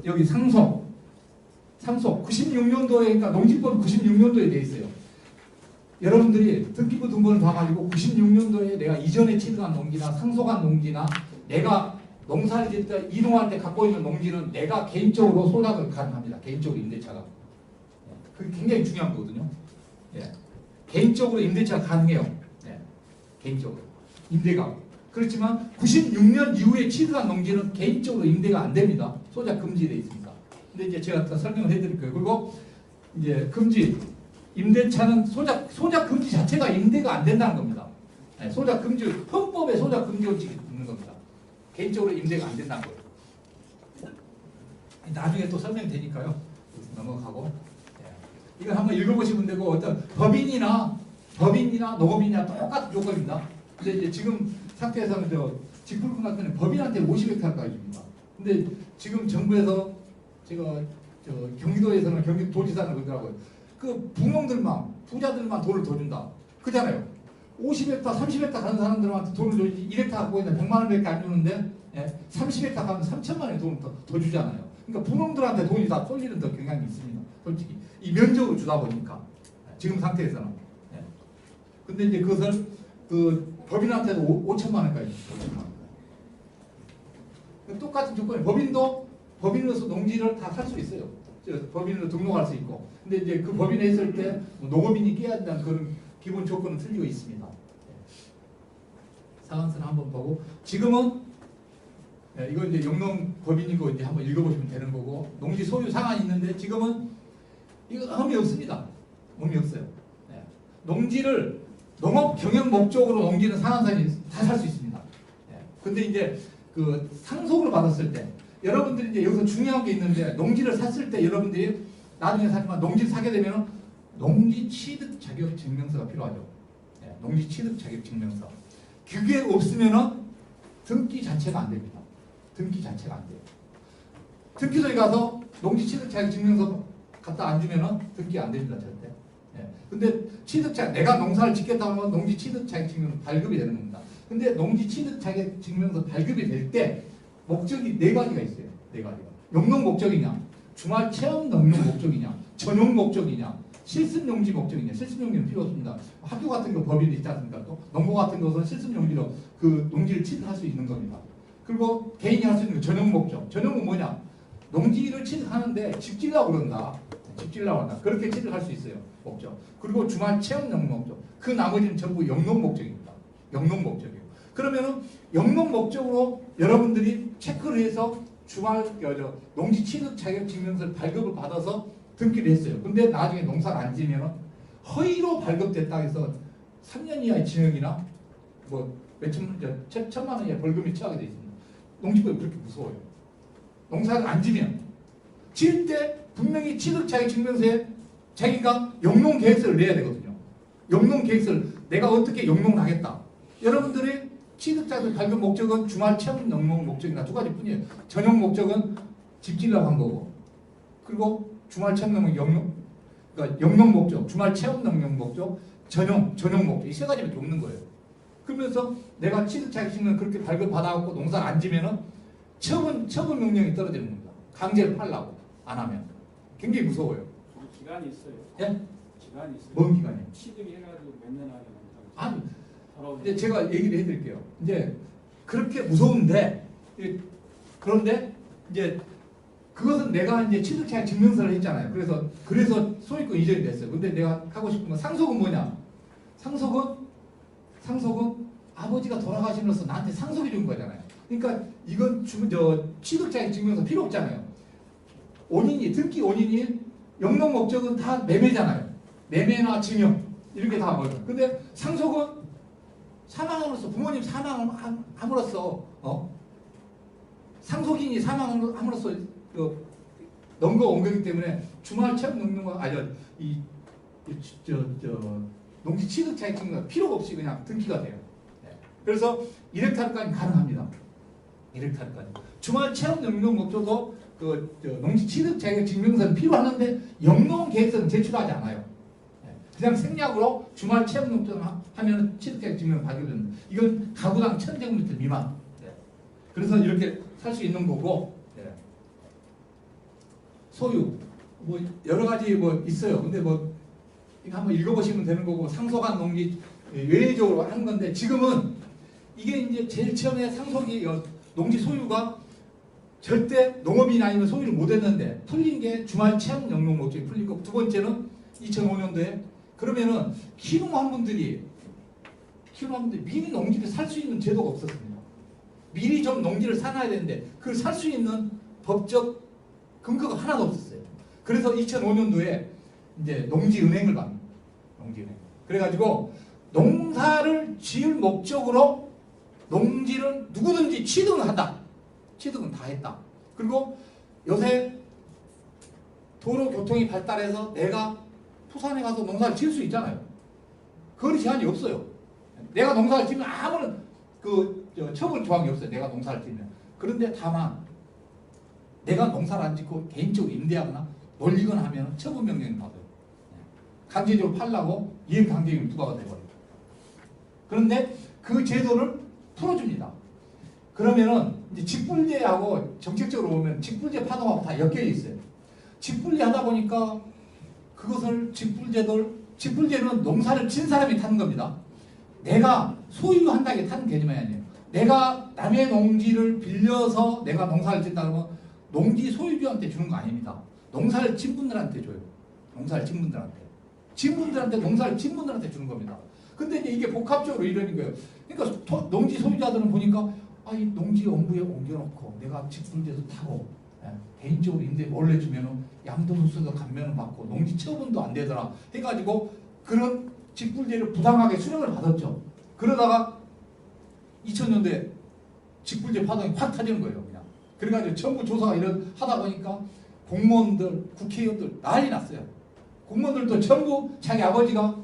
여기 상속 96년도에 그러니까 농지법 96년도에 돼 있어요. 여러분들이 등기부 등본을 봐가지고 96년도에 내가 이전에 취득한 농지나 상속한 농지나 내가 농사를 짓다 이동할 때 갖고 있는 농지는 내가 개인적으로 소작을 가능합니다. 개인적으로 임대차가. 그게 굉장히 중요한 거거든요. 예. 개인적으로 임대차가 가능해요. 예. 개인적으로. 임대가. 그렇지만 96년 이후에 취득한 농지는 개인적으로 임대가 안 됩니다. 소작 금지되어 있습니다. 근데 이제 제가 더 설명을 해드릴 거예요. 그리고 이제 금지. 임대차는 소작 금지 자체가 임대가 안 된다는 겁니다. 네, 소작 금지, 헌법에 소작 금지 원칙이 있는 겁니다. 개인적으로 임대가 안 된다는 거예요. 나중에 또 설명이 되니까요. 넘어가고. 네. 이건 한번 읽어보시면 되고, 어떤 법인이나 농업인이나 똑같은 조건입니다. 근데 이제 지금 상태에서는 직불금 같은 경우는 법인한테 50헥타르까지 줍니다. 근데 지금 정부에서 제가 경기도에서는 경기도지사는 그러더라고요. 그 부농들만 부자들만 돈을 더 준다. 그잖아요. 50헥타, 30헥타 가는 사람들한테 돈을 줘야지 1헥타 갖고 있는 100만 원밖에 안 주는데 30헥타 가면 3천만 원의 돈을 더 주잖아요. 그러니까 부농들한테 돈이 다 쏠리는 더 경향이 있습니다. 솔직히 이 면적으로 주다 보니까 지금 상태에서는. 근데 이제 그것을 그 법인한테도 5천만 원까지 줍니다. 5천만 원. 똑같은 조건이 법인으로서 농지를 다 살 수 있어요. 법인으로 등록할 수 있고. 근데 이제 그 법인에 있을 때 농업인이 깨야 된다는 그런 기본 조건은 틀리고 있습니다. 상한선을 한번 보고 지금은 이거 이제 영농 법인이고 이제 한번 읽어보시면 되는 거고 농지 소유 상한이 있는데 지금은 이거 흠이 없습니다. 흠이 없어요. 농지를 농업 경영 목적으로 농지는 상한선이 다 살 수 있습니다. 근데 이제 그 상속을 받았을 때 여러분들이 이제 여기서 중요한 게 있는데 농지를 샀을 때 여러분들이 나중에 사지만 농지를 사게 되면 농지 취득 자격 증명서가 필요하죠. 농지 취득 자격 증명서. 그게 없으면 등기 자체가 안 됩니다. 등기 자체가 안 돼요. 등기소에 가서 농지 취득 자격 증명서 갖다 안 주면 등기 안 됩니다. 절대. 근데 취득자 내가 농사를 짓겠다 하면 농지 취득 자격 증명서 발급이 되는 겁니다. 근데 농지 취득 자격 증명서 발급이 될 때 목적이 4가지가 있어요. 4가지가. 영농 목적이냐, 주말 체험 농농 목적이냐, 전용 목적이냐, 실습용지 목적이냐. 실습용지는 필요 없습니다. 학교 같은 거 법인이 있지 않습니까? 또 농고 같은 것은 실습용지로 그 농지를 취득할 수 있는 겁니다. 그리고 개인이 할 수 있는 거 전용 목적. 전용은 뭐냐? 농지를 취득하는데 집 지으려고 그런다. 집 지으려고 한다. 그렇게 취득할 수 있어요. 목적. 그리고 주말 체험 농농 목적. 그 나머지는 전부 영농 목적입니다. 영농 목적이에요. 그러면은 영농 목적으로 여러분들이 체크를 해서 주말 농지 취득 자격 증명서를 발급을 받아서 등기를 했어요. 근데 나중에 농사를 안 지면 허위로 발급됐다 해서 3년 이하의 징역이나 뭐 천만 원 이하의 벌금이 처하게 되어 있습니다. 농지법이 그렇게 무서워요. 농사를 안 지면 지을 때 분명히 취득 자격 증명서에 자기가 영농 계획서를 내야 되거든요. 영농 계획서를 내가 어떻게 영농을 하겠다. 여러분들이 취득자들 발급 목적은 주말 체험 농농 목적이나 2가지 뿐이에요. 전용 목적은 집 지으려고 한 거고, 그리고 주말 체험 농농 영농, 그러니까 영농 목적, 주말 체험 농농 목적, 전용 목적 이 3가지밖에 없는 거예요. 그러면서 내가 취득 자격증을 그렇게 발급 받아갖고 농사를 안 지면은 처분 명령이 떨어지는 겁니다. 강제로 팔라고 안 하면 굉장히 무서워요. 기간이 있어요. 예? 기간이 있어요. 뭔 기간이요? 취득해가지고 몇 년 안에 아니. 이제 제가 얘기를 해드릴게요. 이제 그렇게 무서운데 그런데 이제 그것은 내가 이제 취득자의 증명서를 했잖아요. 그래서 소유권 이전이 됐어요. 근데 내가 하고 싶은 건 상속은 뭐냐? 상속은 아버지가 돌아가심으로써 나한테 상속이 준 거잖아요. 그러니까 이건 취득자의 증명서 필요 없잖아요. 등기 원인이 영농 목적은 다 매매잖아요. 매매나 증여 이렇게 다 뭐예요. 근데 상속은 사망함으로써 부모님 사망함으로써 상속인이 사망함으로써 넘거 온 거기 때문에 주말 체험 농농과 농지 취득 자격증은 필요가 없이 그냥 등기가 돼요. 그래서 1헥타르까지 가능합니다. 1헥타르까지. 주말 체험 농농 목적도 농지 취득 자격 증명서는 필요하는데 영농 계획서는 제출하지 않아요. 그냥 생략으로 주말 체험 농장 하면 취득자격 증명 발급됩니다. 이건 가구당 1000제곱미터 미만. 그래서 이렇게 살 수 있는 거고. 소유 뭐 여러 가지 뭐 있어요. 근데 뭐 이거 한번 읽어보시면 되는 거고 상속한 농지 외적으로 하는 건데 지금은 이게 이제 제일 처음에 상속이 농지 소유가 절대 농업인이 아니면 소유를 못했는데 풀린 게 주말 체험 영농 목적이 풀린 거. 두 번째는 2005년도에 그러면은 키농환분들이 미리 농지를 살 수 있는 제도가 없었습니다. 미리 좀 농지를 사놔야 되는데 그걸 살 수 있는 법적 근거가 하나도 없었어요. 그래서 2005년도에 이제 농지은행을 만듭니다. 농지은행. 그래가지고 농사를 지을 목적으로 농지를 누구든지 취득을 한다. 취득은 다 했다. 그리고 요새 도로 교통이 발달해서 내가 부산에 가서 농사를 지을 수 있잖아요. 거리 제한이 없어요. 내가 농사를 지으면 아무런 처벌 조항이 없어요. 내가 농사를 지으면. 그런데 다만 내가 농사를 안 짓고 개인적으로 임대하거나 놀리거나 하면 처분 명령을 받아요. 강제적으로 팔라고 이행강제금이 부과가 되버려요. 그런데 그 제도를 풀어줍니다. 그러면은 이제 직불제하고 정책적으로 보면 직불제 파동하고 다 엮여 있어요. 직불제 하다 보니까 그것을 직불제는 농사를 진 사람이 타는 겁니다. 내가 소유한다는 게 타는 개념이 아니에요. 내가 남의 농지를 빌려서 내가 농사를 짓다 그러면 농지 소유주한테 주는 거 아닙니다. 농사를 진 분들한테 줘요. 농사를 진 분들한테. 농사를 진 분들한테 주는 겁니다. 근데 이제 이게 복합적으로 이러는 거예요. 그러니까 농지 소유자들은 보니까 이 농지 엄부에 옮겨놓고 내가 직불제도 타고 개인적으로 임대 몰래 주면은 양도소득 감면을 받고 농지 처분도 안 되더라 해가지고 그런 직불제를 부당하게 수령을 받았죠. 그러다가 2000년도에 직불제 파동이 확 터지는 거예요. 그냥. 그래가지고 정부 조사가 하다 보니까 공무원들, 국회의원들 난리 났어요. 공무원들도 전부 자기 아버지가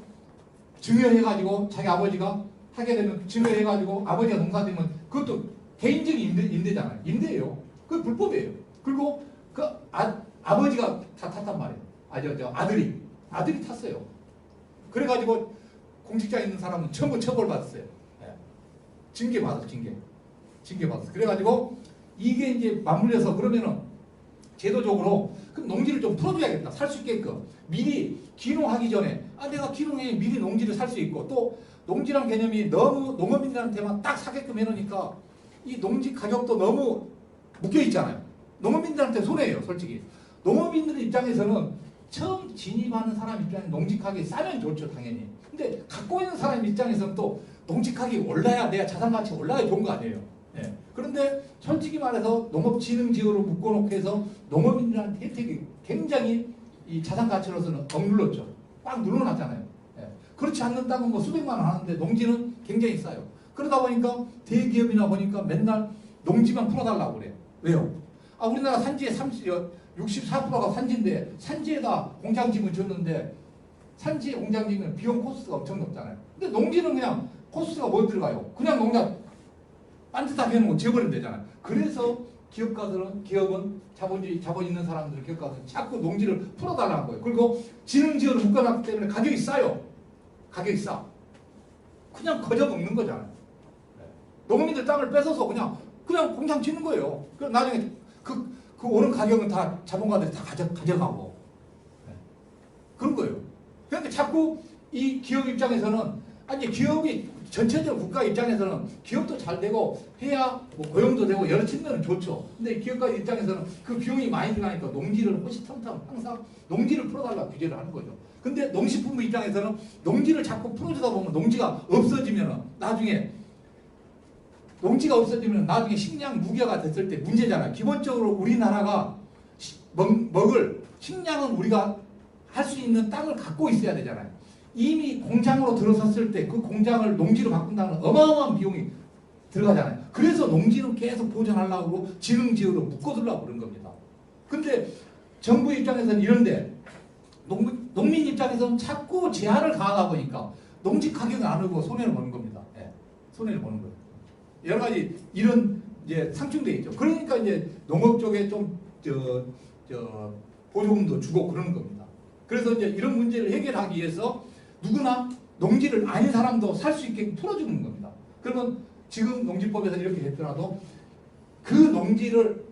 증여해가지고 자기 아버지가 하게 되면 증여해가지고 아버지가 농사되면 그것도 개인적인 임대잖아요. 임대예요. 그게 불법이에요. 그리고 그 아버지가 다 탔단 말이에요. 아들이 탔어요. 그래가지고 공직자에 있는 사람은 전부 처벌받았어요. 징계 받았어. 그래가지고 이게 이제 맞물려서 그러면은 제도적으로 그럼 농지를 좀 풀어줘야겠다. 살 수 있게끔 미리 기농하기 전에 내가 기농해 미리 농지를 살 수 있고 또 농지란 개념이 너무 농업인들한테만 딱 사게끔 해놓으니까 이 농지 가격도 너무 묶여 있잖아요. 농업인들한테 손해예요, 솔직히. 농업인들 입장에서는 처음 진입하는 사람 입장에 농지 가격이 싸면 좋죠, 당연히. 근데 갖고 있는 사람 입장에서는 또 농지 가격이 올라야 내가 자산 가치가 올라야 좋은 거 아니에요. 네. 그런데 솔직히 말해서 농업진흥지역으로 묶어놓고 해서 농업인들한테 혜택이 굉장히 이 자산 가치로서는 억눌렀죠. 꽉 눌러놨잖아요. 네. 그렇지 않는 땅은 뭐 수백만 원 하는데 농지는 굉장히 싸요. 그러다 보니까 대기업이나 보니까 맨날 농지만 풀어달라고 그래요. 왜요? 우리나라 산지의 64%가 산지인데 산지에다 공장지을 줬는데 산지에 공장지면 비용 코스트가 엄청 높잖아요. 근데 농지는 그냥 코스트가 뭐 들어가요? 그냥 농장 반듯하게 해놓고 지어버리면 되잖아요. 그래서 기업은 자본 있는 사람들 기업가들은 자꾸 농지를 풀어달라는 거예요. 그리고 진흥지역을 묶어놨기 때문에 가격이 싸요. 가격이 싸. 그냥 거저 먹는 거잖아요. 농민들 땅을 뺏어서 그냥 공장 짓는 거예요. 그럼 나중에 그 오른 가격은 다 자본가들이 다 가져가고 그런 거예요. 그러니까 자꾸 이 기업 입장에서는 이제 기업이 전체적으로 국가 입장에서는 기업도 잘 되고 해야 뭐 고용도 되고 여러 측면은 좋죠. 근데 기업가 입장에서는 그 비용이 많이 들어가니까 농지를 호시탐탐 항상 농지를 풀어달라 규제를 하는 거죠. 근데 농식품부 입장에서는 농지를 자꾸 풀어주다 보면 농지가 없어지면 나중에 식량 무게가 됐을 때 문제잖아요. 기본적으로 우리나라가 먹을 식량은 우리가 할 수 있는 땅을 갖고 있어야 되잖아요. 이미 공장으로 들어섰을 때 그 공장을 농지로 바꾼다는 어마어마한 비용이 들어가잖아요. 그래서 농지는 계속 보존하려고 그러고 진흥지역으로 묶어두려고 그런 겁니다. 근데 정부 입장에서는 이런데 농민 입장에서는 자꾸 제한을 가하다 보니까 농지 가격을 안 오고 손해를 보는 겁니다. 손해를 보는 거예요. 여러 가지 이런 이제 상충돼 있죠. 그러니까 이제 농업 쪽에 좀 보조금도 주고 그러는 겁니다. 그래서 이제 이런 문제를 해결하기 위해서 누구나 농지를 아닌 사람도 살 수 있게 풀어주는 겁니다. 그러면 지금 농지법에서 이렇게 했더라도 그 농지를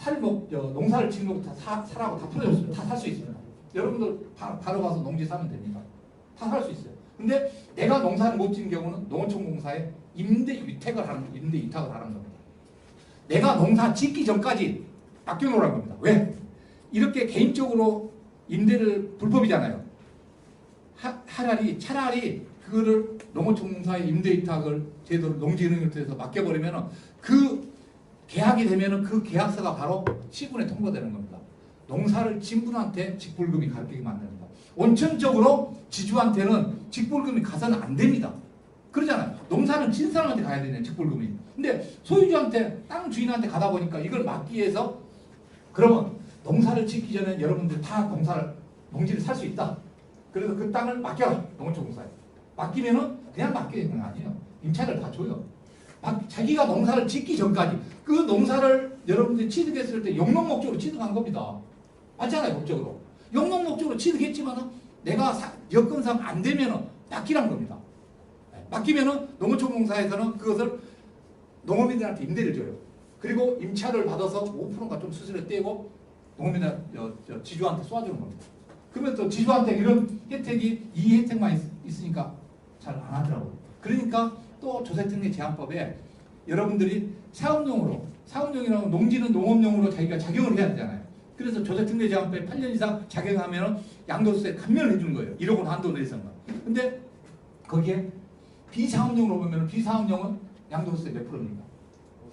농사를 짓는 거 다 사라고 다 풀어줬으면 다 살 수 있습니다. 여러분들 바로 가서 농지 사면 됩니다. 다 살 수 있어요. 근데 내가 농사를 못 짓는 경우는 농어촌공사에 임대 위탁을 하는 겁니다. 내가 농사 짓기 전까지 맡겨놓으라는 겁니다. 왜? 이렇게 개인적으로 임대를 불법이잖아요. 차라리 그거를 농어촌공사의 임대 위탁을 제도로 농지은행을 통해서 맡겨버리면 그 계약이 되면 그 계약서가 바로 시군에 통과되는 겁니다. 농사를 진 분한테 직불금이 가르치게 만듭니다. 원천적으로 지주한테는 직불금이 가서는 안 됩니다. 그러잖아요. 농사는 진 사람한테 가야 되네, 직불금이. 근데 소유주한테, 땅 주인한테 가다 보니까 이걸 막기 위해서 그러면 농사를 짓기 전에 여러분들 다 농지를 살 수 있다. 그래서 그 땅을 맡겨라, 농어촌공사에. 맡기면은 그냥 맡기는 건 아니에요. 임차를 다 줘요. 자기가 농사를 짓기 전까지 그 농사를 여러분들이 취득했을 때 영농 목적으로 취득한 겁니다. 맞잖아요, 법적으로. 영농 목적으로 취득했지만은 내가 여건상 안 되면은 맡기란 겁니다. 맡기면은 농어촌공사에서는 그것을 농어민들한테 임대를 줘요. 그리고 임차를 받아서 5%가 좀 수수료 떼고 농어민들 지주한테 쏘아주는 겁니다. 그러면 또 지주한테 이런 혜택이 이 혜택만 있으니까 잘 안 하더라고요. 그러니까 또 조세특례 제한법에 여러분들이 사업용이라면 농지는 농업용으로 자기가 작용을 해야 되잖아요. 그래서 조세특례 제한법에 8년 이상 작용하면 양도세 감면을 해주는 거예요. 1억 원 한도 내에서는. 근데 거기에 비사업용으로 보면 비사업용은 양도세 몇 프로입니까?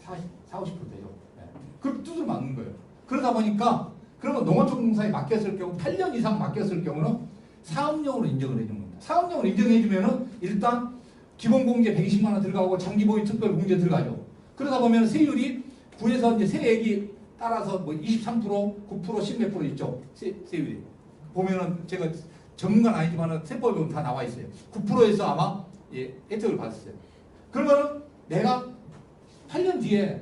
40, 50% 되죠. 네. 그걸 두드려 맞는 거예요. 그러다 보니까 그러면 농어촌공사에 맡겼을 경우 8년 이상 맡겼을 경우는 사업용으로 인정을 해주는 겁니다. 사업용으로 인정해주면은 일단 기본공제 120만 원 들어가고 장기보유 특별공제 들어가죠. 그러다 보면 세율이 구에서 이제 세액이 따라서 뭐 23%, 9%, 10몇 프로 있죠. 세율이. 보면은 제가 전문가는 아니지만은 세법에 보면 다 나와 있어요. 9%에서 아마 혜택을 받았어요. 그러면은 내가 8년 뒤에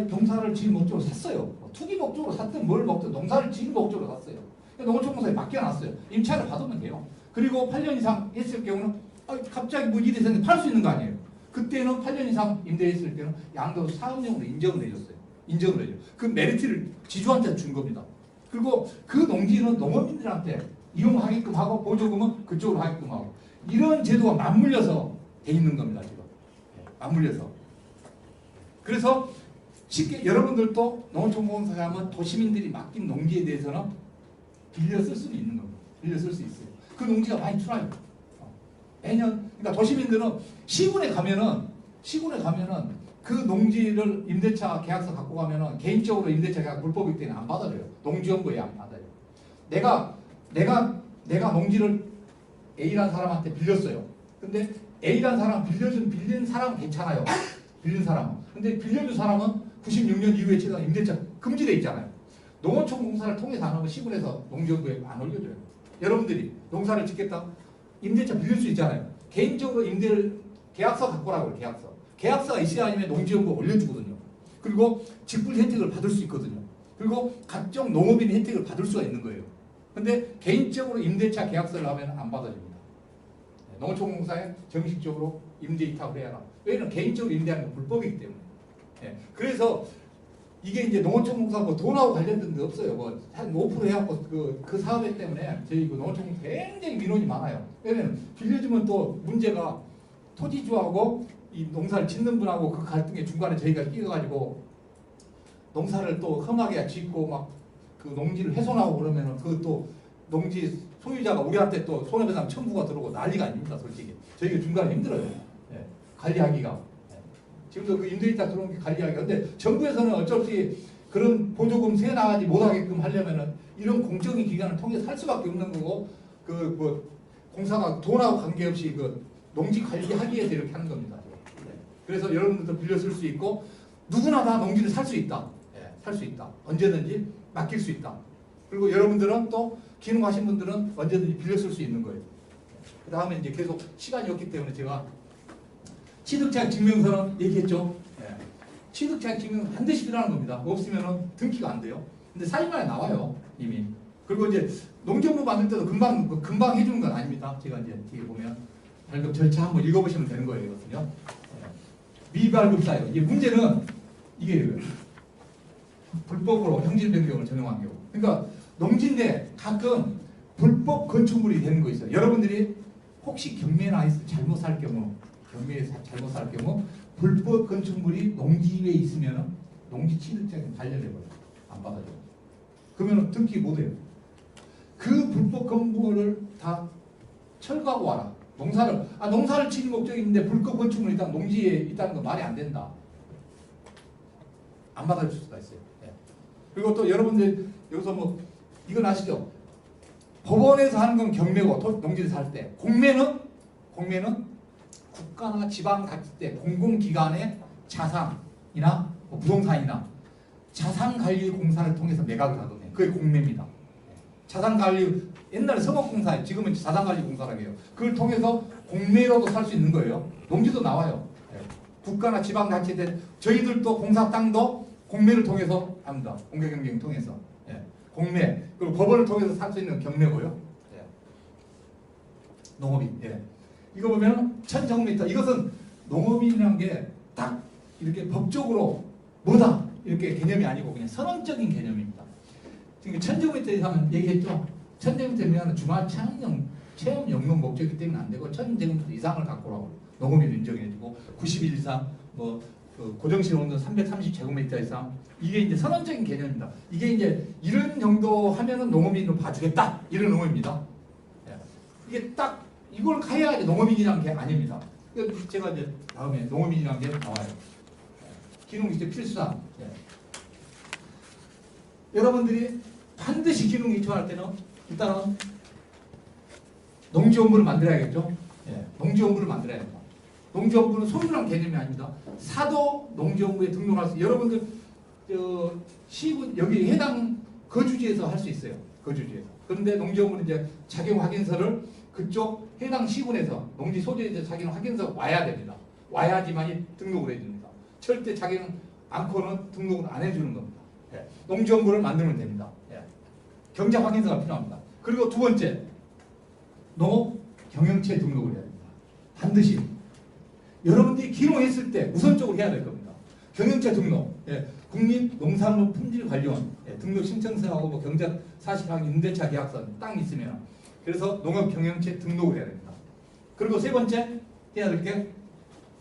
농사를 지을 목적으로 샀어요. 투기 목적으로 샀든 뭘 먹든 농사를 지을 목적으로 샀어요. 농어촌공사에 맡겨놨어요. 임차를 받으면 돼요. 그리고 8년 이상 했을 경우는 갑자기 뭐 일이 생겨서 팔 수 있는 거 아니에요. 그때는 8년 이상 임대했을 때는 양도세 사업용으로 인정을 해줬어요. 인정을 해줘. 그 메리트를 지주한테 준 겁니다. 그리고 그 농지는 농어민들한테 이용하게끔 하고 보조금은 그쪽으로 하게끔 하고 이런 제도가 맞물려서 돼 있는 겁니다. 지금 맞물려서. 그래서 쉽게 여러분들도 농어촌공사에 하면 도시민들이 맡긴 농지에 대해서는 빌려 쓸 수는 있는 겁니다. 빌려 쓸 수 있어요. 그 농지가 많이 출하요. 매년 그러니까 도시민들은 시군에 가면은 그 농지를 임대차 계약서 갖고 가면은 개인적으로 임대차 계약 불법이기 때문에 안 받아줘요. 농지연구에 안 받아요. 내가 농지를 A라는 사람한테 빌렸어요. 근데 A라는 사람 빌린 사람은 괜찮아요. 빌린 사람은. 근데 빌려준 사람은 96년 이후에 제가 임대차 금지돼 있잖아요. 농어촌공사를 통해서 안 하면 시군에서 농지연구에 안 올려줘요. 여러분들이 농사를 짓겠다. 임대차 빌릴 수 있잖아요. 개인적으로 임대를 계약서 갖고 오라고 해요. 계약서가 있어야 아니면 농지연구가 올려주거든요. 그리고 직불 혜택을 받을 수 있거든요. 그리고 각종 농업인 혜택을 받을 수가 있는 거예요. 근데 개인적으로 임대차 계약서를 하면 안 받아줍니다. 농어촌공사에 정식적으로 임대 위탁을 해야 하나. 왜냐면 개인적으로 임대하는 건 불법이기 때문에. 그래서 이게 이제 농어촌공사 뭐 돈하고 관련된 데 없어요. 뭐 한 5% 해갖고 그 사업에 때문에 저희 그 농어촌공사 굉장히 민원이 많아요. 왜냐면 빌려주면 또 문제가 토지주하고 이 농사를 짓는 분하고 그 갈등의 중간에 저희가 끼어가지고 농사를 또 험하게 짓고 막 그 농지를 훼손하고 그러면은 그 또 농지 소유자가 우리한테 또 손해배상 청구가 들어오고 난리가 아닙니다. 솔직히 저희가 중간에 힘들어요. 관리하기가. 지금도 그 임대위탁 들어온 게 관리하기가. 근데 정부에서는 어쩔 수 없이 그런 보조금 세 나가지 못하게끔 하려면은 이런 공적인 기관을 통해서 할 수밖에 없는 거고 그 뭐 공사가 돈하고 관계없이 그 농지 관리하기 위해서 이렇게 하는 겁니다. 그래서 여러분들도 빌려 쓸 수 있고 누구나 다 농지를 살 수 있다. 살 수 있다. 언제든지 맡길 수 있다. 그리고 여러분들은 또 기능하신 분들은 언제든지 빌려 쓸 수 있는 거예요. 그 다음에 이제 계속 시간이 없기 때문에 제가 취득자격 증명서는 얘기했죠. 취득자격 증명 반드시 필요한 겁니다. 없으면 등기가 안 돼요. 근데 사진관에 나와요. 이미. 그리고 이제 농정부 만들 때도 금방 해주는 건 아닙니다. 제가 이제 뒤에 보면 발급 절차 한번 읽어보시면 되는 거예요. 이거든요. 미발급사요. 이게 문제는 이게 불법으로 형질 변경을 전용한 경우. 그러니까 농지인데 가끔 불법 건축물이 되는 거 있어요. 여러분들이 혹시 경매나 잘못 살 경우, 잘못 살 경우 불법 건축물이 농지에 있으면 농지 취득장에 발려내버려요. 안 받아줘. 그러면 등기 못해요. 그 불법 건물을 다 철거하고 와라. 농사를 치는 목적이 있는데 불법 건축물이 일단 농지에 있다는 건 말이 안 된다. 안 받아줄 수가 있어요. 예. 그리고 또 여러분들 여기서 뭐 이건 아시죠? 법원에서 하는 건 경매고 농지를 살 때 공매는 국가나 지방 같을 때 공공기관의 자산이나 뭐 부동산이나 자산관리공사를 통해서 매각을 하거든요. 그게 공매입니다. 자산관리 옛날에 성업공사 지금은 자산관리공사라고 해요. 그걸 통해서 공매로도 살 수 있는 거예요. 농지도 나와요. 국가나 지방자치대 저희들도 공사 땅도 공매를 통해서 합니다. 공개경쟁 통해서. 공매 그리고 법원을 통해서 살 수 있는 경매고요. 농업인. 이거 보면 1000제곱미터 이것은 농업인이라는 게 딱 이렇게 법적으로 뭐다 이렇게 개념이 아니고 그냥 선언적인 개념입니다. 지금 1000제곱미터 이상은 얘기했죠. 1000제곱미터 이상은 주말 체험 영농 목적이기 때문에 안 되고 1000제곱미터 이상을 갖고 농업인을 인정해주고 90일 이상 뭐 고정식 온도 330제곱미터 이상 이게 이제 선언적인 개념입니다. 이게 이제 이런 정도 하면은 농업인으로 봐주겠다 이런 의미입니다. 이게 딱 이걸 가야지 농업인이라는 게 아닙니다. 제가 이제 다음에 농업인이라는 게 나와요. 기능 이제 필수상. 여러분들이 반드시 기능 이체할 때는 일단은 농지원부를 만들어야겠죠. 농지원부를 만들어야 됩니다. 농지원부는 소유란 개념이 아닙니다. 사도 농지원부에 등록할 수 여러분들 시군 여기 해당 거주지에서 할 수 있어요. 거주지에서. 그런데 농지원부는 이제 자격 확인서를 그쪽 해당 시군에서 농지 소재에 자격 확인서 와야 됩니다. 와야지만이 등록을 해줍니다. 절대 자격 않고는 등록을 안 해주는 겁니다. 농지원부를 만들면 됩니다. 경제 확인서가 필요합니다. 그리고 두 번째 농업 경영체 등록을 해야 됩니다. 반드시 여러분들이 기농했을 때 우선적으로 해야 될 겁니다. 경영체 등록, 국립농산물품질관리원 등록 신청서하고 뭐 경작 사실하고 임대차 계약서 땅 있으면 그래서 농업 경영체 등록을 해야 됩니다. 그리고 세 번째 해야 될 게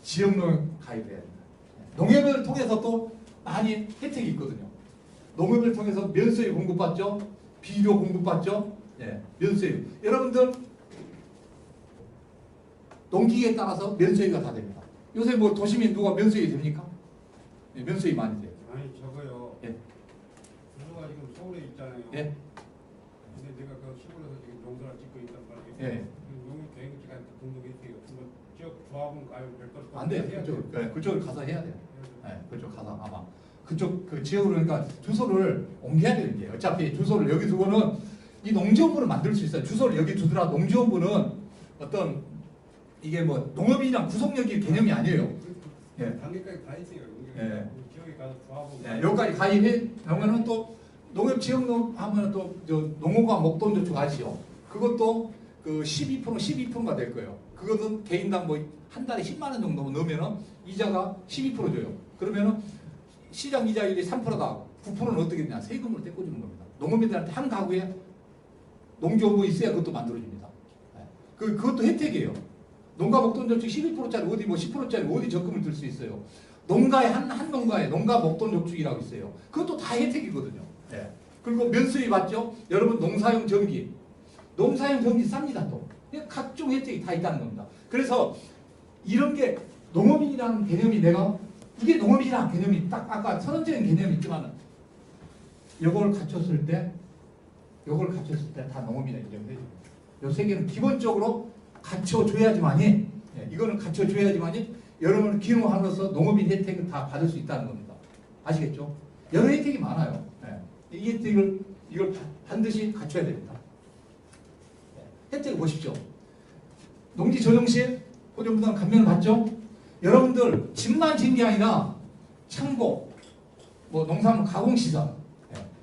지역농협 가입해야 됩니다. 농협을 통해서 또 많이 혜택이 있거든요. 농협을 통해서 면세유 공급받죠, 비료 공급받죠, 면세유. 여러분들 농기계에 따라서 면세유가 다 됩니다. 요새 뭐 도시민 누가 면세유 됩니까? 면세유 많이 돼요. 아니 저거요. 주소가 지금 서울에 있잖아요. 근데 내가 그 시골에서 지금 농사를 짓고 있단 말이에요. 농협 계획지가 등록했어요. 그거 지역 조합은 가요 별도로. 안 돼. 그쪽을 가서 해야 돼요. 그쪽 가서 아마 그쪽 그 지역으로 그러니까 주소를 옮겨야 되는 게 어차피 주소를 여기 두고는 이 농지원부를 만들 수 있어요. 주소를 여기 두더라 농지원부는 어떤 이게 뭐 농업이랑 구속력이 개념이 아니에요. 단계까지 다 있어요. 지역에 가서 조합은. 여기까지 가입해 그러면은 또 농협 지역농 하면 또 농어과 목돈저축 아시죠? 그것도 그 12%가 될 거예요. 그것은 개인당 뭐 한 달에 10만 원 정도 넣으면은 이자가 12% 줘요. 그러면은 시장 이자율이 3%다. 9%는 어떻게 되냐? 세금으로 떼꿔주는 겁니다. 농업인들한테 한 가구에 농지원부 있어야 그것도 만들어줍니다. 그것도 혜택이에요. 농가 목돈저축 12%짜리 어디 뭐 10%짜리 어디 적금을 들 수 있어요. 농가에 한 농가에 농가 목돈저축이라고 있어요. 그것도 다 혜택이거든요. 그리고 면수위 받죠. 여러분 농사용 전기 쌉니다 또. 각종 혜택이 다 있다는 겁니다. 그래서 이런 게 농업인이라는 개념이 내가 이게 농업이라는 개념이 딱 아까 선언적인 개념이 있지만 이걸 갖췄을 때 다 농업이라 인정되죠. 이 세 개는 기본적으로 갖춰줘야지만이 이거는 갖춰줘야지만이 여러분 기능함으로써 농업인 혜택을 다 받을 수 있다는 겁니다. 아시겠죠? 여러 혜택이 많아요. 이 혜택을 이걸 반드시 갖춰야 됩니다. 혜택을 보십시오. 농지 전용시 호전부담 감면을 받죠? 여러분들 집만 짓는 게 아니라 창고, 뭐 농산물 가공시설.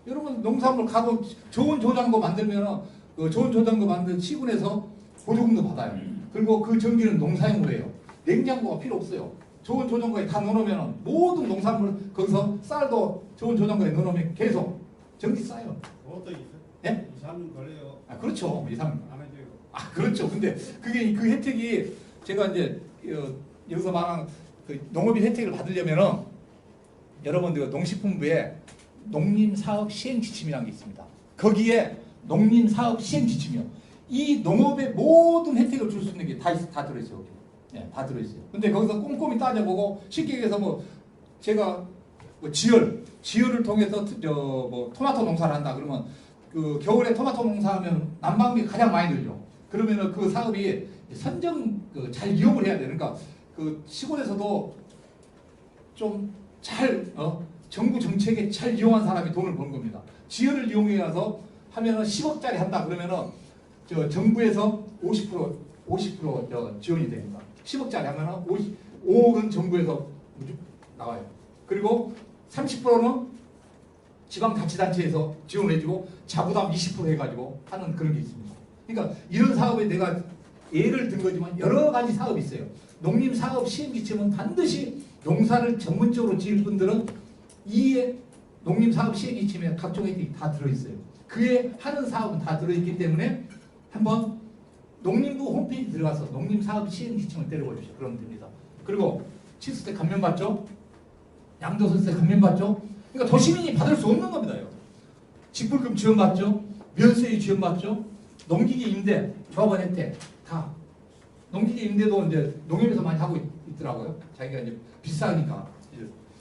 여러분 농산물 가공 좋은 조장고 만들면 좋은 조장고 만든 시군에서 보조금도 받아요. 그리고 그 전기는 농사용으로 해요. 냉장고가 필요 없어요. 좋은 조정거에 다 넣어놓으면 모든 농산물 거기서 쌀도 좋은 조정거에 넣어놓으면 계속 전기 싸요. 어떤 있어요? 예? 2, 3년 걸려요. 아 그렇죠. 2, 3. 안 해줘요. 아 그렇죠. 근데 그게 그 혜택이 제가 이제 여기서 말한 그 농업인 혜택을 받으려면은 여러분들 농식품부에 농림사업 시행지침이라는 게 있습니다. 거기에 농림사업 시행지침이요. 이 농업의 모든 혜택을 줄 수 있는 게 다 들어있어요. 여기. 네, 다 들어있어요. 근데 거기서 꼼꼼히 따져보고 쉽게 얘기해서 뭐 제가 뭐 지열을 통해서 뭐 토마토 농사를 한다 그러면 그 겨울에 토마토 농사하면 난방비 가장 많이 들죠. 그러면은 그 사업이 선정 잘 이용을 해야 돼. 그러니까 그 시골에서도 좀 잘 정부 정책에 잘 이용한 사람이 돈을 버는 겁니다. 지열을 이용해 가서 하면은 10억짜리 한다 그러면은 저 정부에서 50% 지원이 됩니다. 10억짜리 하면은 5억은 정부에서 나와요. 그리고 30%는 지방자치단체에서 지원을 해주고 자부담 20% 해가지고 하는 그런 게 있습니다. 그러니까 이런 사업에 내가 예를 든 거지만 여러 가지 사업이 있어요. 농림사업 시행지침은 반드시 농사를 전문적으로 지을 분들은 이 농림사업 시행지침에 각종 혜택이 다 들어있어요. 그에 하는 사업은 다 들어있기 때문에 한번 농림부 홈페이지 들어가서 농림사업 시행지침을 때려보십시오. 그러면 됩니다. 그리고 칠수대 감면받죠? 양도소득세 감면받죠? 그러니까 도시민이 받을 수 없는 겁니다. 직불금 지원받죠? 면세유 지원받죠? 농기계 임대, 조합원 혜택 다. 농기계 임대도 이제 농협에서 많이 하고 있더라고요. 자기가 이제 비싸니까.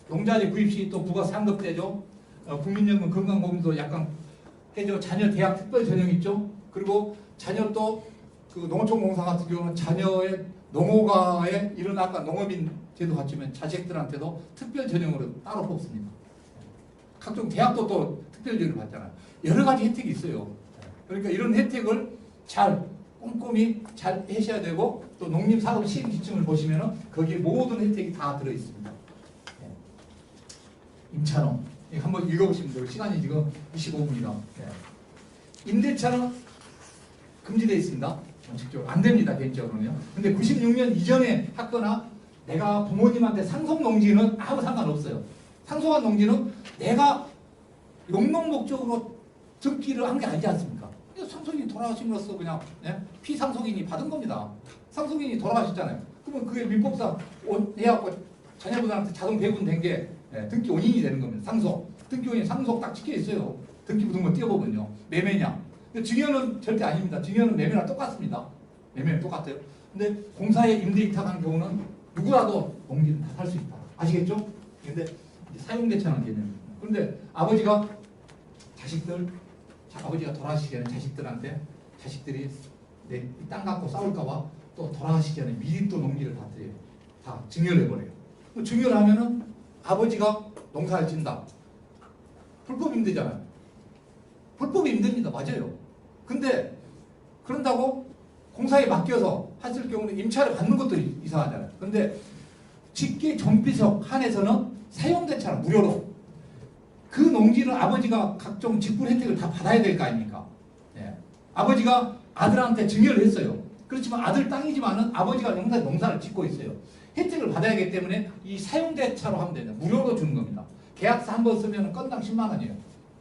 농자재 구입 시 또 부가 상급되죠. 국민연금 건강보험도 약간 해줘. 자녀 대학 특별 전형 있죠. 그리고 자녀 또 그 농어촌공사 같은 경우는 자녀의 농어가에 이런 아까 농업인 제도 같지만 자식들한테도 특별 전형으로 따로 뽑습니다. 각종 대학도 또 특별 전형을 받잖아요. 여러 가지 혜택이 있어요. 그러니까 이런 혜택을 잘 꼼꼼히 잘 하셔야 되고 또 농림사업 시행지침을 보시면은 거기에 모든 혜택이 다 들어 있습니다. 임차농 한번 읽어보시면 돼요. 시간이 지금 25분이다. 임대차는 금지되어 있습니다. 원칙적으로 안 됩니다. 개인적으로는요. 근데 96년 이전에 했거나 내가 부모님한테 상속 농지는 아무 상관없어요. 상속한 농지는 내가 용농 목적으로 등기를 한 게 아니지 않습니까? 상속인이 돌아가심으로써 그냥 피상속인이 받은 겁니다. 상속인이 돌아가셨잖아요. 그러면 그게 민법상 해갖고 자녀분들한테 자동 배분된 게 등기 원인이 되는 겁니다. 상속. 등기 원인 상속 딱 찍혀 있어요. 등기 부등본 띄워보면요. 매매냐. 증여는 절대 아닙니다. 증여는 매매랑 똑같습니다. 매매는 똑같아요. 근데 공사에 임대 위탁한 경우는 누구라도 농지는 다 살 수 있다. 아시겠죠? 근데 사용대차는 개념입니다. 그런데 아버지가 아버지가 돌아가시기 전에 자식들한테 자식들이 내 땅 갖고 싸울까봐 또 돌아가시기 전에 미리 또 농지를 다 드려요. 다 증여를 해버려요. 증여를 하면은 아버지가 농사를 짓는다. 불법 임대잖아요. 불법 임대입니다. 맞아요. 근데 그런다고 공사에 맡겨서 했을 경우는 임차를 받는 것도 이상하잖아요. 근데 직계 존비속 한에서는 사용대차는 무료로 그 농지는 아버지가 각종 직분 혜택을 다 받아야 될 거 아닙니까? 아버지가 아들한테 증여를 했어요. 그렇지만 아들 땅이지만은 아버지가 농사를 짓고 있어요. 혜택을 받아야 하기 때문에 이 사용대차로 하면 됩니다. 무료로 주는 겁니다. 계약서 한 번 쓰면 건당 10만 원이에요.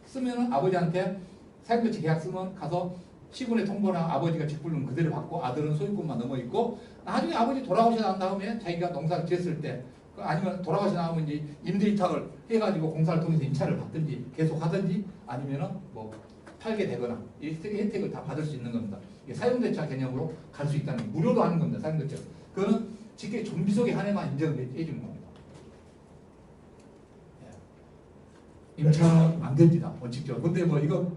쓰면은 아버지한테 사용대차 계약 쓰면 가서 시군에 통보나 아버지가 직불금 그대로 받고 아들은 소유권만 넘어 있고 나중에 아버지 돌아오시고 난 다음에 자기가 농사를 지었을 때 아니면 돌아가시 나오면 이제 임대위탁을 해가지고 공사를 통해서 임차를 받든지 계속 하든지 아니면은 뭐 팔게 되거나 이 혜택을 다 받을 수 있는 겁니다. 이게 사용대차 개념으로 갈 수 있다는 게 무료로 하는 겁니다. 사용대차. 그거는 직계 존비속에 한해만 인정을 해주는 겁니다. 임차는 안 됩니다. 원칙적으로. 근데 뭐 이거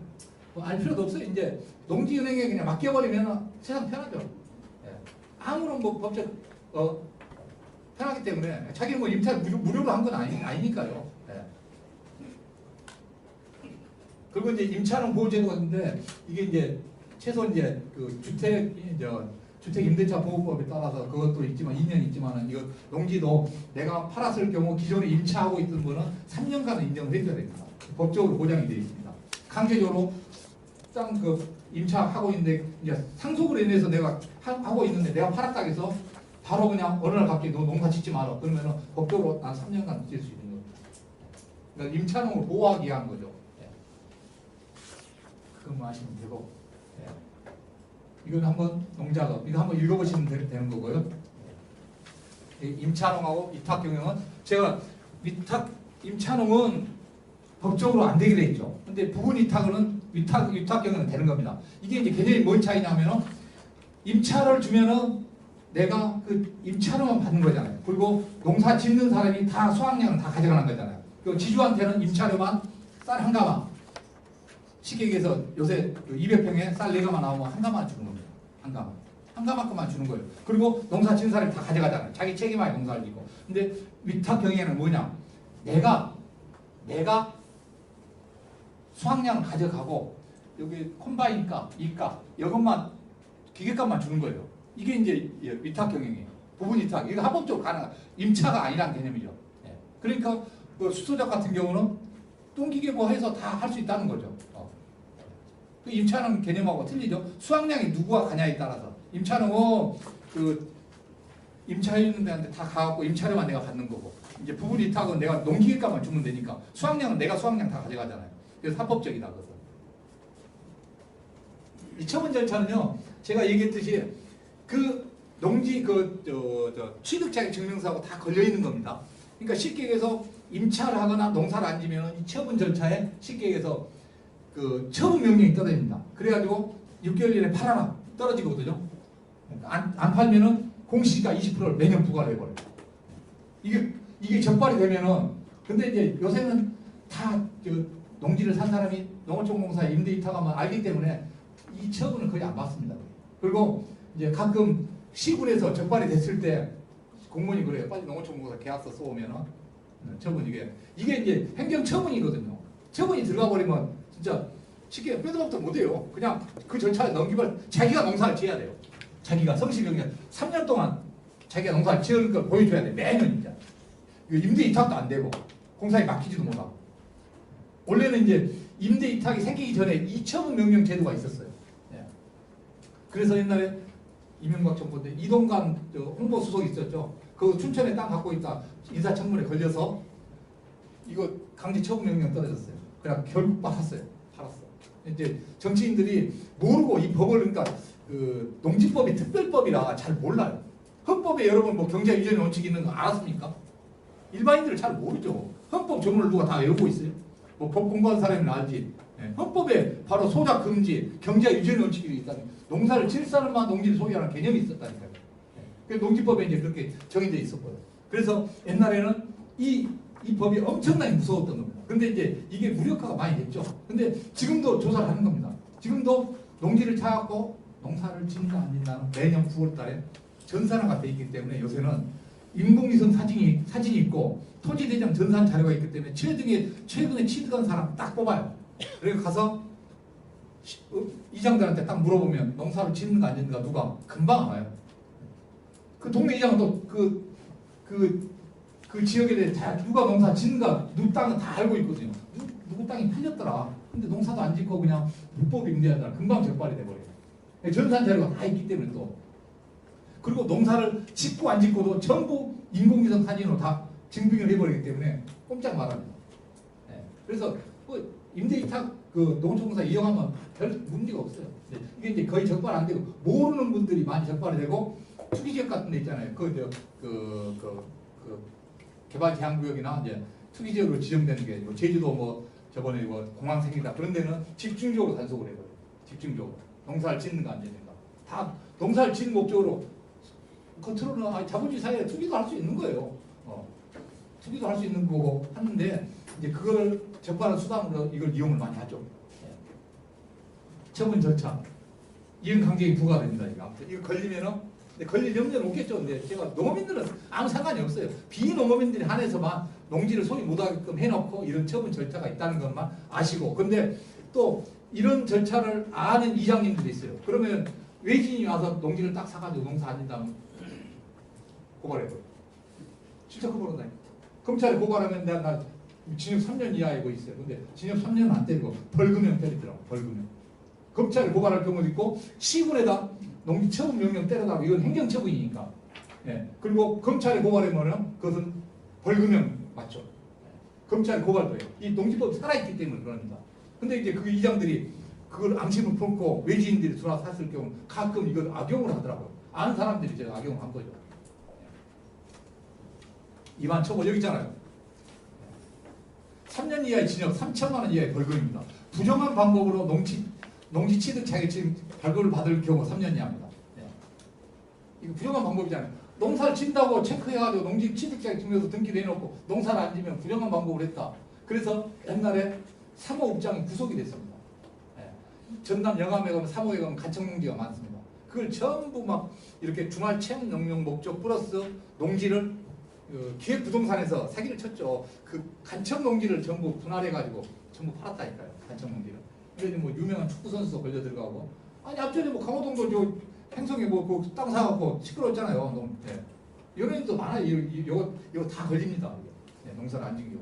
뭐 알 필요도 없어요. 이제 농지은행에 그냥 맡겨버리면 세상 편하죠. 아무런 뭐 법적 편하기 때문에 자기 뭐 임차를 무료로 한 건 아니니까요. 그리고 이제 임차는 보호제도가 있는데 이게 이제 최소 이제 그 주택 임대차 보호법에 따라서 그것도 있지만 2년 있지만은 이거 농지도 내가 팔았을 경우 기존에 임차하고 있던 거는 3년간은 인정을 해줘야 됩니다. 법적으로 보장이 되어 있습니다. 강제적으로 땅 그 임차하고 있는데 이제 상속으로 인해서 내가 하고 있는데 내가 팔았다 해서 바로 그냥 어느 날 갑자기 너 농사 짓지 마라. 그러면은 법적으로 난 3년간 질 수 있는 겁니다. 그러니까 임차농을 보호하기 위한 거죠. 예. 그것만 하시면 되고. 예. 이건 한번 농작업, 이거 한번 읽어보시면 되는 거고요. 예. 임차농하고 위탁경영은 제가 임차농은 법적으로 안 되게 돼 있죠. 근데 부분 위탁경영은 되는 겁니다. 이게 이제 개념이 뭔 차이냐면은 임차를 주면은 내가 그 임차료만 받는 거잖아요. 그리고 농사 짓는 사람이 다 수확량을 다 가져가는 거잖아요. 그 지주한테는 임차료만 쌀 한 가마. 쉽게 얘기해서 요새 200평에 쌀 4가마 나오면 한 가마 주는 겁니다. 한 가마. 한 가마큼만 주는 거예요. 그리고 농사 짓는 사람이 다 가져가잖아요. 자기 책임하에 농사를 짓고. 근데 위탁 경영에는 뭐냐? 내가 수확량을 가져가고 여기 콤바인가, 이가 이것만 기계값만 주는 거예요. 이게 이제 위탁 경영이에요. 부분 위탁. 이거 합법적으로 가능한 임차가 아니란 개념이죠. 예. 그러니까 그 수소작 같은 경우는 똥기계 뭐 해서 다 할 수 있다는 거죠. 그 임차는 개념하고 틀리죠. 수확량이 누구와 가냐에 따라서 임차는 그 임차해주는 데한테 다 가갖고 임차료만 내가 받는 거고 이제 부분 위탁은 내가 농기계값만 주면 되니까 수확량은 내가 수확량 다 가져가잖아요. 그래서 합법적이다 그것은. 이 처분 절차는요, 제가 얘기했듯이 그 농지 취득자격 증명서하고 다 걸려 있는 겁니다. 그러니까 쉽게 얘기해서 임차를 하거나 농사를 안 지면 이 처분 절차에 쉽게 얘기해서 그 처분 명령이 떨어집니다. 그래가지고 6개월 이내에 팔아라 떨어지거든요. 안 팔면은 공시지가 20%를 매년 부과를 해버려요. 이게 적발이 되면은 근데 이제 요새는 다 농지를 산 사람이 농어촌공사에 임대위탁하면 알기 때문에 이 처분을 거의 안 받습니다. 그리고 이제 가끔 시군에서 적발이 됐을 때 공무원이 그래요. 빨리 농어촌공사 계약서 써오면은 처분 이게 이제 행정처분이거든요. 처분이 들어가 버리면 진짜 쉽게 빼도 박도 못해요. 그냥 그 절차를 넘기면 자기가 농사를 지어야 돼요. 자기가 성실경력 3년 동안 자기가 농사를 지은 걸 보여줘야 돼. 매년 진짜. 임대위탁도 안 되고 공사에 맡기지도 못하고. 원래는 이제 임대위탁이 생기기 전에 이처분 명령 제도가 있었어요. 예. 그래서 옛날에 이명박 정부 때 이동관 홍보수석이 있었죠. 그 춘천에 땅 갖고 있다 인사청문회 걸려서 이거 강제 처분 명령 떨어졌어요. 그냥 결국 팔았어요. 이제 정치인들이 모르고 이 법을 그러니까 그 농지법이 특별법이라 잘 몰라요. 헌법에 여러분 뭐 경제유전의 원칙이 있는 거 알았습니까? 일반인들은 잘 모르죠. 헌법 조문을 누가 다 외우고 있어요? 뭐 법 공부한 사람은 알지. 예. 헌법에 바로 소작 금지, 경제유전의 원칙이 있다는 농사를 질 사람만 농지를 소유하는 개념이 있었다니까요. 예. 그래서 농지법에 이제 그렇게 정해져 있었고요. 그래서 옛날에는 이 법이 엄청나게 무서웠던 겁니다. 근데 이제 이게 무력화가 많이 됐죠. 근데 지금도 조사를 하는 겁니다. 지금도 농지를 찾았고 농사를 짓는다 안 짓는다는 매년 9월 달에 전산화가 돼 있기 때문에 요새는 인공위성 사진이 있고 토지대장 전산 자료가 있기 때문에 최근에 취득한 사람 딱 뽑아요. 그래서 가서 이장들한테 딱 물어보면 농사를 짓는가 안 짓는가 누가 금방 알아요. 그 동네 이장은 또 그 지역에 대해 다 누가 농사 짓는가 누구 땅은 다 알고 있거든요. 누구 땅이 팔렸더라. 근데 농사도 안 짓고 그냥 불법 임대하다가 금방 적발이 돼버려요. 전산 자료가 다 있기 때문에 또 그리고 농사를 짓고 안 짓고도 전부 인공위성 사진으로 다 증빙을 해버리기 때문에 꼼짝 말합니다. 네. 그래서 뭐 임대위탁 그 농촌공사 이용하면 별 문제가 없어요. 네. 이게 이제 거의 적발 안 되고 모르는 분들이 많이 적발이 되고 투기지역 같은 데 있잖아요. 개발 제한구역이나 이제 투기지역으로 지정되는 게 제주도 뭐 저번에 뭐 공항 생긴다 그런 데는 집중적으로 단속을 해버려요. 집중적으로 농사를 짓는가 안 짓는가 다 농사를 짓는 목적으로 컨트롤은 자본주의 사회에 투기도 할 수 있는 거예요. 투기도 할 수 있는 거고 하는데 이제 그걸 적발한 수단으로 이걸 이용을 많이 하죠. 처분 절차 이행 강제히 부과됩니다. 이거 걸리면은 걸릴 염려는 없겠죠. 근데 제가 농어민들은 아무 상관이 없어요. 비농어민들이 한해서만 농지를 소유 못하게끔 해놓고 이런 처분 절차가 있다는 것만 아시고 근데 또 이런 절차를 아는 이장님들이 있어요. 그러면 외지인이 와서 농지를 딱 사가지고 농사 안 짓다면 고발해버려. 진짜 고발한다. 검찰에 고발하면 나 징역 3년 이하이고 있어요. 근데 징역 3년은 안 때리고 벌금형 때리더라고. 벌금형. 검찰에 고발할 경우도 있고 시군에다 농지 처분 명령 때려달라고 이건 행정처분이니까 예. 그리고 검찰에 고발하면은 그것은 벌금형 맞죠. 예. 검찰에 고발도 해요. 이 농지법이 살아있기 때문에 그럽니다. 근데 이제 그 이장들이 그걸 앙심을 품고 외지인들이 들어왔을 경우 가끔 이걸 악용을 하더라고요. 아는 사람들이 제가 악용을 한 거죠. 이반 처벌 여기 있잖아요. 3년 이하의 징역, 3천만 원 이하의 벌금입니다. 부정한 방법으로 농지 취득 자격증 발급을 받을 경우 3년 이하입니다. 네. 이거 부정한 방법이잖아요. 농사를 짓다고 체크해가지고 농지 취득 자격증에서 등기를 해놓고 농사를 안 지면 부정한 방법을 했다. 그래서 옛날에 사모업장이 구속이 됐습니다. 네. 전남 영암에 가면 사모에 가면 간청농지가 많습니다. 그걸 전부 막 이렇게 주말 체험 영용 목적 플러스 농지를 기획부동산에서 사기를 쳤죠. 그 간청 농지를 전부 분할해가지고 전부 팔았다니까요. 간청 농지를. 그래서 뭐 유명한 축구 선수도 걸려 들어가고. 아니 앞전에 뭐 강호동도 저 행성에 뭐 그 땅 사갖고 시끄러웠잖아요. 네. 이런 일도 많아요. 이거 다 걸립니다. 네, 농사를 안 지기고.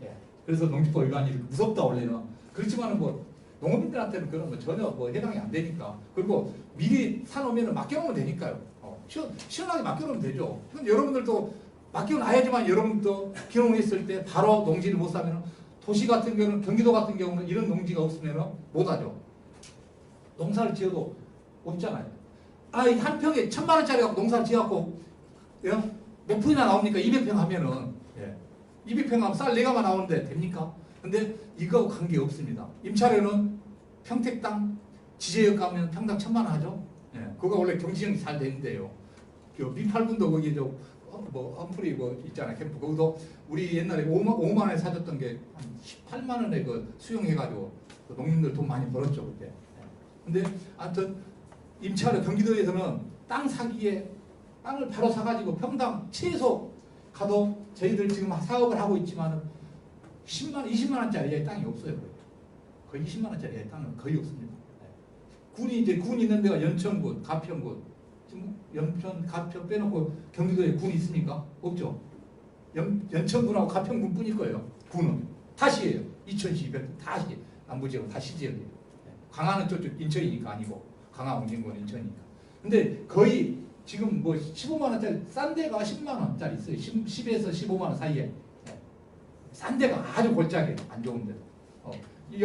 예. 그래서 농지법 위반이 무섭다 원래는. 그렇지만은 뭐 농업인들한테는 그런 거 전혀 뭐 해당이 안 되니까. 그리고 미리 사놓으면 맡겨놓으면 되니까요. 시원하게 맡겨놓으면 되죠. 근데 여러분들도 맡겨놔야지만 여러분도 기농했을 때 바로 농지를 못 사면 도시 같은 경우는 경기도 같은 경우는 이런 농지가 없으면 못 하죠. 농사를 지어도 없잖아요. 한 평에 1,000만 원짜리 갖고 농사를 지어갖고 몇 푼이나 나옵니까? 200평 하면은 200평 하면 쌀 4가마 나오는데 됩니까? 근데 이거하고 관계 없습니다. 임차료는 평택 땅 지제역 가면 평당 1,000만 원 하죠. 그거 원래 경지형이 잘 되는데요. 미팔군도 거기 험프리 있잖아요. 캠프. 거기도 우리 옛날에 5만 원에 사줬던 게 한 18만 원에 그 수용해가지고 그 농민들 돈 많이 벌었죠 그때. 근데 아무튼 임차료 경기도에서는 땅 사기에 땅을 바로 사가지고 평당 최소 가도 저희들 지금 사업을 하고 있지만은 20만 원짜리 땅이 없어요. 거의 20만 원짜리 땅은 거의 없습니다. 군이 있는 데가 연천군, 가평군. 지금 연천, 가평 빼놓고 경기도에 군이 있습니까? 없죠. 연천군하고 가평군 뿐일 거예요. 군은 다시예요. 2,000시, 다시 남부지역 다시 지역이에요. 강화는 저쪽 인천이니까 아니고 강화 옹진군 인천이니까. 근데 거의 지금 뭐 15만 원짜리 싼 데가 10만 원짜리 있어요. 10에서 15만 원 사이에. 싼 데가 아주 골짜기예요. 안 좋은 데.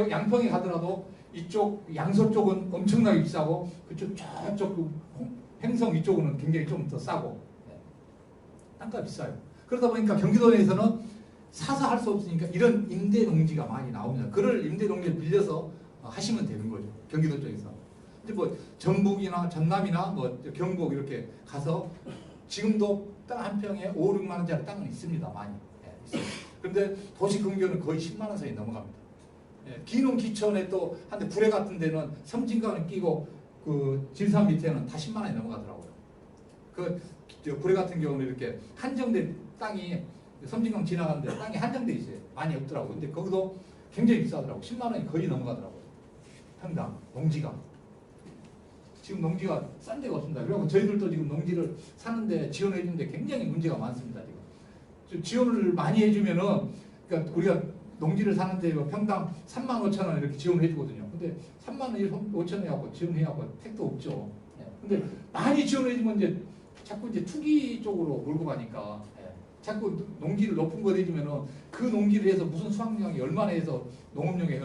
양평에 가더라도 이쪽 양서 쪽은 엄청나게 비싸고 그쪽 저쪽 행성 이쪽은 굉장히 좀 더 싸고 땅값 비싸요. 그러다 보니까 경기도에서는 사서 할 수 없으니까 이런 임대 농지가 많이 나옵니다. 그를 임대 농지를 빌려서 하시면 되는 거죠. 경기도 쪽에서. 이제 뭐 전북이나 전남이나 뭐 경북 이렇게 가서 지금도 땅 한 평에 5, 6만 원짜리 땅은 있습니다. 많이. 있어요. 근데 도시 근교는 거의 10만 원 사이 넘어갑니다. 기농 기천에 또 한데 구례 같은 데는 섬진강을 끼고 그 질산 밑에는 다 10만 원이 넘어가더라고요. 그 구례 같은 경우는 이렇게 한정된 땅이 섬진강 지나가는데 땅이 한정돼 있어요. 많이 없더라고요. 근데 거기도 굉장히 비싸더라고요. 10만 원이 거의 넘어가더라고요. 평당 농지가. 지금 농지가 싼 데가 없습니다. 그리고 저희들도 지금 농지를 사는데 지원해 주는데 굉장히 문제가 많습니다. 지금 지원을 많이 해주면은 그러니까 우리가 농지를 사는데 평당 3만 5천 원 이렇게 지원해 주거든요. 근데 3만 원, 5천 원하고 지원해하고 택도 없죠. 근데 많이 지원해 주면 이제 자꾸 이제 투기 쪽으로 몰고 가니까 자꾸 농지를 높은 거 해주면은 그 농지를 해서 무슨 수확량이 얼마나 해서 농업용에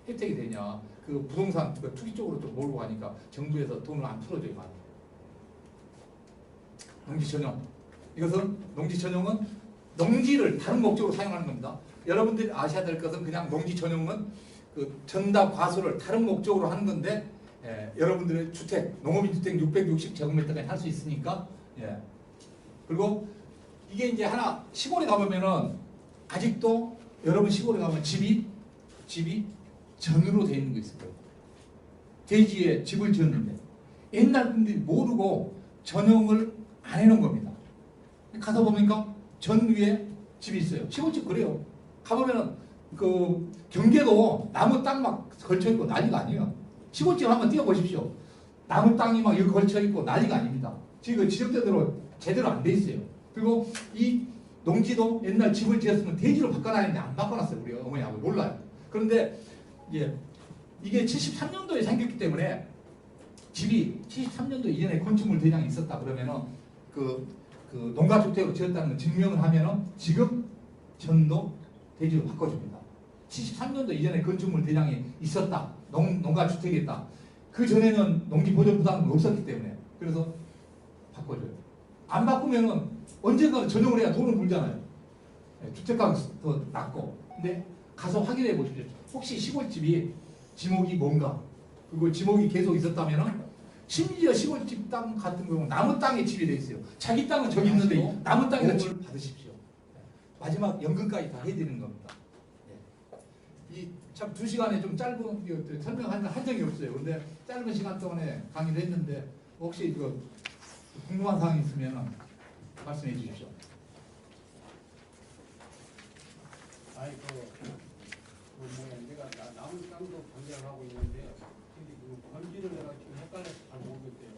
혜택이 되냐. 그 부동산 그 투기 쪽으로 좀 몰고 가니까 정부에서 돈을 안 풀어줘요. 많이. 농지 전용. 이것은 농지 전용은 농지를 다른 목적으로 사용하는 겁니다. 여러분들이 아셔야 될 것은 그냥 농지 전용은 그 전답 과수를 다른 목적으로 하는 건데 여러분들의 주택, 농업인 주택 660제곱미터까지 할 수 있으니까 그리고 이게 이제 하나 시골에 가보면은 아직도 여러분 시골에 가면 집이 전으로 되어 있는 거 있을 거예요. 대지에 집을 지었는데 옛날 분들이 모르고 전용을 안 해놓은 겁니다. 가서 보니까 전 위에 집이 있어요. 시골집 그래요. 가보면은 그 경계도 나무 땅 막 걸쳐 있고 난리가 아니에요. 시골집 한번 뛰어보십시오. 나무 땅이 막 여기 걸쳐 있고 난리가 아닙니다. 지금 지역대로 제대로 안 돼 있어요. 그리고 이 농지도 옛날 집을 지었으면 대지로 바꿔놨는데 안 바꿔놨어요. 우리 어머니 아버지 몰라요. 그런데 이게 73년도에 생겼기 때문에 집이 73년도 이전에 건축물 대장이 있었다 그러면은 그 농가주택으로 지었다는 걸 증명을 하면은 지금 전도 대지로 바꿔줍니다. 73년도 이전에 건축물 대장이 있었다. 농가주택이었다. 그 전에는 농지보전부담은 없었기 때문에 그래서 바꿔줘요. 안 바꾸면은 언젠가는 전용을 해야 돈을 벌잖아요. 주택가가 더 낮고. 근데 가서 확인해 보십시오. 혹시 시골집이 지목이 뭔가 그리고 지목이 계속 있었다면은 심지어 시골집 땅 같은 경우는 남은 땅에 집이 돼 있어요. 자기 땅은 저기 있는데 남은 땅에서 집을 받으십시오. 마지막 연금까지 다 해드리는 겁니다. 이 참 2시간에 좀 짧은 설명한 적이 없어요. 근데 짧은 시간 동안에 강의를 했는데 혹시 이거 궁금한 사항이 있으면 말씀해 주십시오. 아이 내가 남은 땅도 관계를 하고 있는데 근데 그 건지를 내가 지금 헷갈려서 잘 모르겠대요.